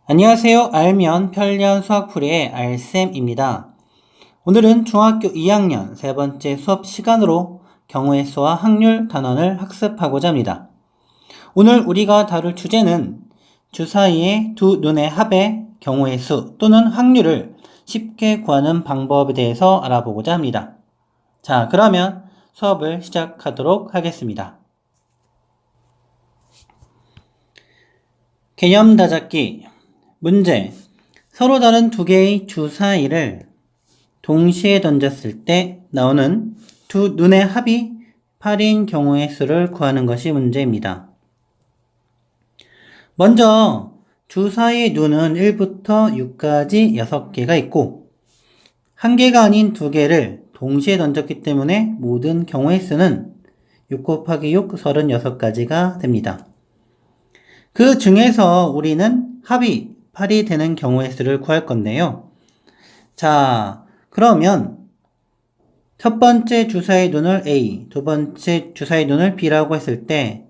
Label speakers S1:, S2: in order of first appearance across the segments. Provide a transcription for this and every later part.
S1: 안녕하세요. 알면 편리한 수학풀이의 알쌤입니다. 오늘은 중학교 2학년 세 번째 수업 시간으로 경우의 수와 확률 단원을 학습하고자 합니다. 오늘 우리가 다룰 주제는 주사위의 두 눈의 합의 경우의 수 또는 확률을 쉽게 구하는 방법에 대해서 알아보고자 합니다. 자, 그러면 수업을 시작하도록 하겠습니다. 개념 다잡기 문제. 서로 다른 두 개의 주사위를 동시에 던졌을 때 나오는 두 눈의 합이 8인 경우의 수를 구하는 것이 문제입니다. 먼저 주사위의 눈은 1부터 6까지 6개가 있고 한 개가 아닌 두 개를 동시에 던졌기 때문에 모든 경우의 수는 6 곱하기 6, 36가지가 됩니다. 그 중에서 우리는 합이 8이 되는 경우의 수를 구할 건데요. 자, 그러면 첫 번째 주사위 눈을 A, 두 번째 주사위 눈을 B라고 했을 때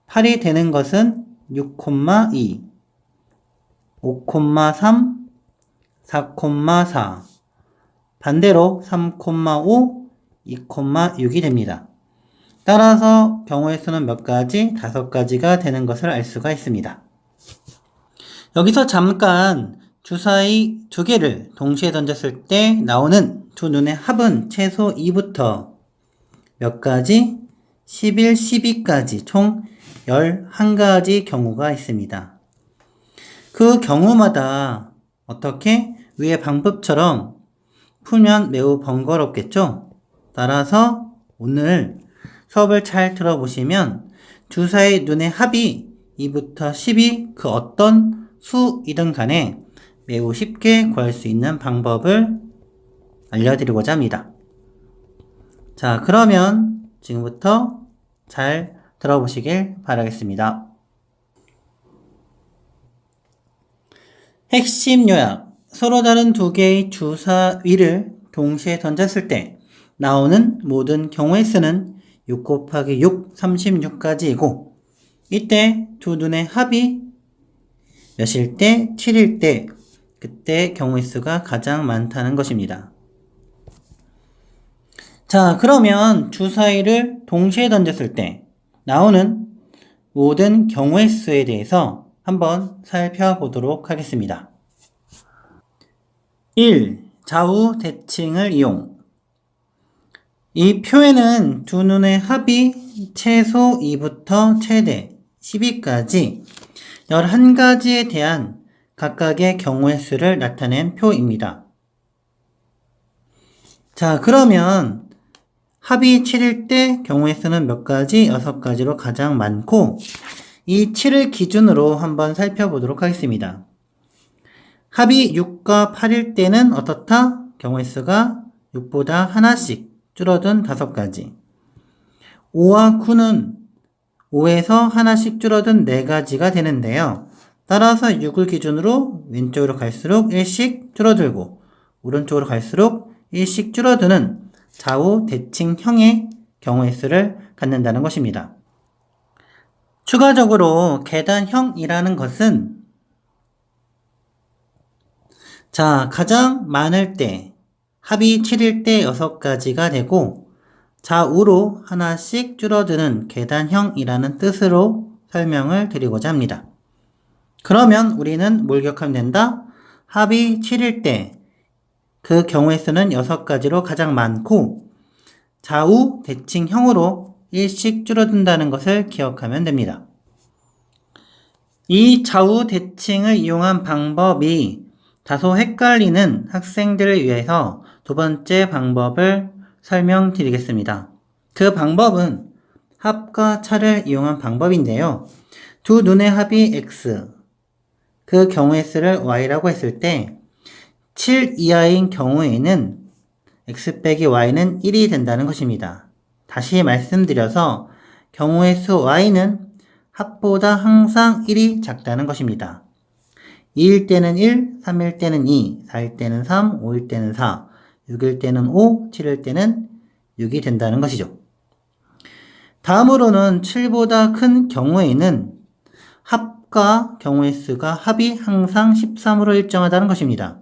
S1: 8이 되는 것은 6,2, 5,3, 4,4, 반대로 3,5, 2,6이 됩니다. 따라서 경우의 수는 몇 가지? 5가지가 되는 것을 알 수가 있습니다. 여기서 잠깐 주사위 두 개를 동시에 던졌을 때 나오는 두 눈의 합은 최소 2부터 몇 가지? 11, 12까지 총 11가지 경우가 있습니다. 그 경우마다 어떻게? 위의 방법처럼 풀면 매우 번거롭겠죠? 따라서 오늘 수업을 잘 들어보시면 주사위 눈의 합이 2부터 10이 그 어떤 수이든 간에 매우 쉽게 구할 수 있는 방법을 알려드리고자 합니다. 자, 그러면 지금부터 잘 들어보시길 바라겠습니다. 핵심 요약. 서로 다른 두 개의 주사위를 동시에 던졌을 때 나오는 모든 경우의 수는 6 곱하기 6, 36가지이고 이때 두 눈의 합이 몇일 때? 7일 때 그때 경우의 수가 가장 많다는 것입니다. 자, 그러면 주사위를 동시에 던졌을 때 나오는 모든 경우의 수에 대해서 한번 살펴보도록 하겠습니다. 1. 좌우 대칭을 이용. 이 표에는 두 눈의 합이 최소 2부터 최대 10위까지 11가지에 대한 각각의 경우의 수를 나타낸 표입니다. 자, 그러면 합이 7일 때 경우의 수는 몇 가지? 6가지로 가장 많고 이 7을 기준으로 한번 살펴보도록 하겠습니다. 합이 6과 8일 때는 어떻다? 경우의 수가 6보다 하나씩 줄어든 5가지. 5와 9는 5에서 하나씩 줄어든 4가지가 되는데요. 따라서 6을 기준으로 왼쪽으로 갈수록 1씩 줄어들고 오른쪽으로 갈수록 1씩 줄어드는 좌우 대칭형의 경우의 수를 갖는다는 것입니다. 추가적으로 계단형이라는 것은 가장 많을 때 합이 7일 때 6가지가 되고 좌우로 하나씩 줄어드는 계단형이라는 뜻으로 설명을 드리고자 합니다. 그러면 우리는 뭘 기억하면 된다? 합이 7일 때 그 경우의 수는 6가지로 가장 많고 좌우 대칭형으로 1씩 줄어든다는 것을 기억하면 됩니다. 이 좌우 대칭을 이용한 방법이 다소 헷갈리는 학생들을 위해서 두 번째 방법을 설명드리겠습니다. 그 방법은 합과 차를 이용한 방법인데요. 두 눈의 합이 x, 그 경우의 수를 y라고 했을 때 7 이하인 경우에는 x 빼기 y는 1이 된다는 것입니다. 다시 말씀드려서 경우의 수 y는 합보다 항상 1이 작다는 것입니다. 2일 때는 1, 3일 때는 2, 4일 때는 3, 5일 때는 4, 6일 때는 5, 7일 때는 6이 된다는 것이죠. 다음으로는 7보다 큰 경우에는 합 합과 경우의 수가 합이 항상 13으로 일정하다는 것입니다.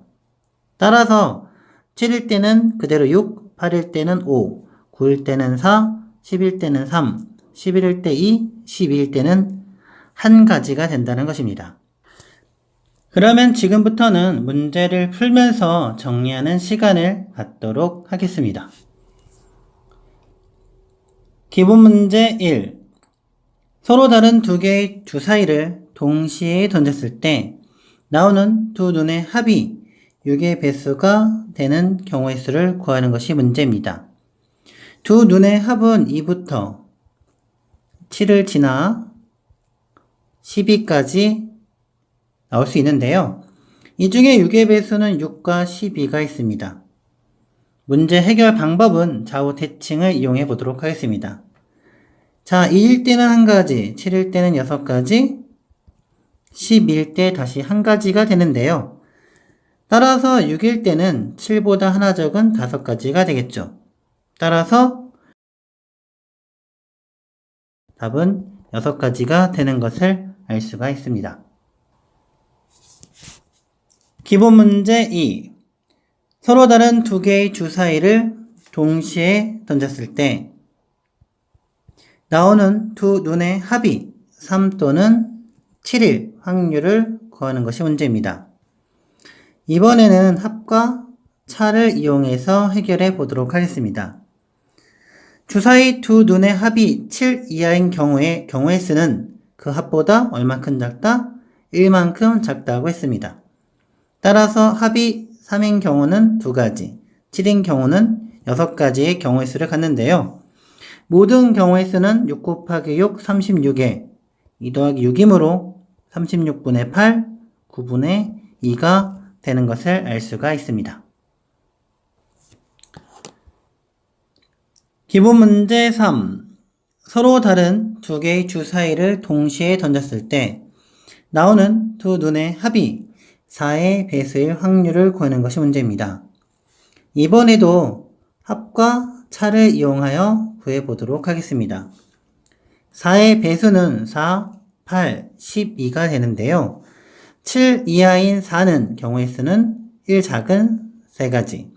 S1: 따라서 7일 때는 그대로 6, 8일 때는 5, 9일 때는 4, 10일 때는 3, 11일 때 2, 12일 때는 한 가지가 된다는 것입니다. 그러면 지금부터는 문제를 풀면서 정리하는 시간을 갖도록 하겠습니다. 기본 문제 1. 서로 다른 두 개의 주사위를 동시에 던졌을 때 나오는 두 눈의 합이 6의 배수가 되는 경우의 수를 구하는 것이 문제입니다. 두 눈의 합은 2부터 7을 지나 12까지 나올 수 있는데요. 이 중에 6의 배수는 6과 12가 있습니다. 문제 해결 방법은 좌우 대칭을 이용해 보도록 하겠습니다. 자, 2일 때는 한 가지, 7일 때는 6가지, 12일 때 다시 한 가지가 되는데요. 따라서 6일 때는 7보다 하나 적은 5가지가 되겠죠. 따라서 답은 6가지가 되는 것을 알 수가 있습니다. 기본 문제 2. 서로 다른 두 개의 주사위를 동시에 던졌을 때 나오는 두 눈의 합이 3 또는 7일 확률을 구하는 것이 문제입니다. 이번에는 합과 차를 이용해서 해결해 보도록 하겠습니다. 주사위 두 눈의 합이 7 이하인 경우의 수는 그 합보다 얼만큼 작다? 1만큼 작다고 했습니다. 따라서 합이 3인 경우는 2가지, 7인 경우는 6가지의 경우의 수를 갖는데요. 모든 경우의 수는 6 곱하기 6, 36에 2 더하기 6이므로 36분의 8, 9분의 2가 되는 것을 알 수가 있습니다. 기본 문제 3. 서로 다른 두 개의 주사위를 동시에 던졌을 때 나오는 두 눈의 합이 4의 배수일 확률을 구하는 것이 문제입니다. 이번에도 합과 차를 이용하여 구해보도록 하겠습니다. 4의 배수는 4, 8, 12가 되는데요. 7 이하인 4는 경우의 수는 1 작은 3가지,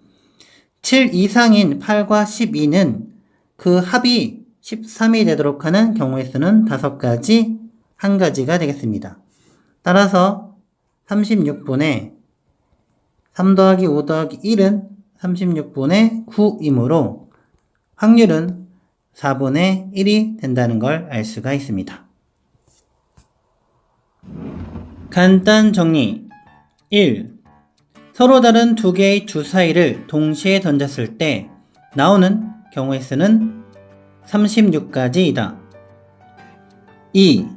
S1: 7 이상인 8과 12는 그 합이 13이 되도록 하는 경우의 수는 5가지, 1가지가 되겠습니다. 따라서 36분의 3 더하기 5 더하기 1은 36분의 9이므로 확률은 4분의 1이 된다는 걸 알 수가 있습니다. 간단 정리 1. 서로 다른 두 개의 주사위를 동시에 던졌을 때 나오는 경우의 수는 36가지이다. 2.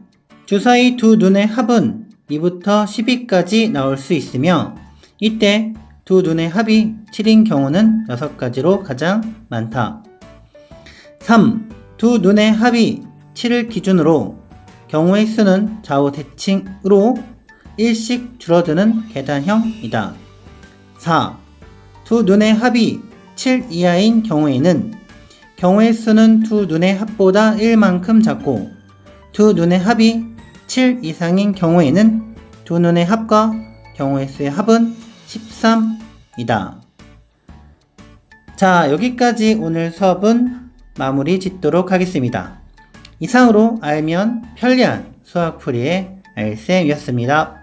S1: 주사위 두 눈의 합은 2부터 12까지 나올 수 있으며 이때 두 눈의 합이 7인 경우는 6가지로 가장 많다. 3. 두 눈의 합이 7을 기준으로 경우의 수는 좌우 대칭으로 1씩 줄어드는 계단형이다. 4. 두 눈의 합이 7 이하인 경우에는 경우의 수는 두 눈의 합보다 1만큼 작고 두 눈의 합이 7 이상인 경우에는 두 눈의 합과 경우의 수의 합은 13이다. 자, 여기까지 오늘 수업은 마무리 짓도록 하겠습니다. 이상으로 알면 편리한 수학풀이의 알쌤이었습니다.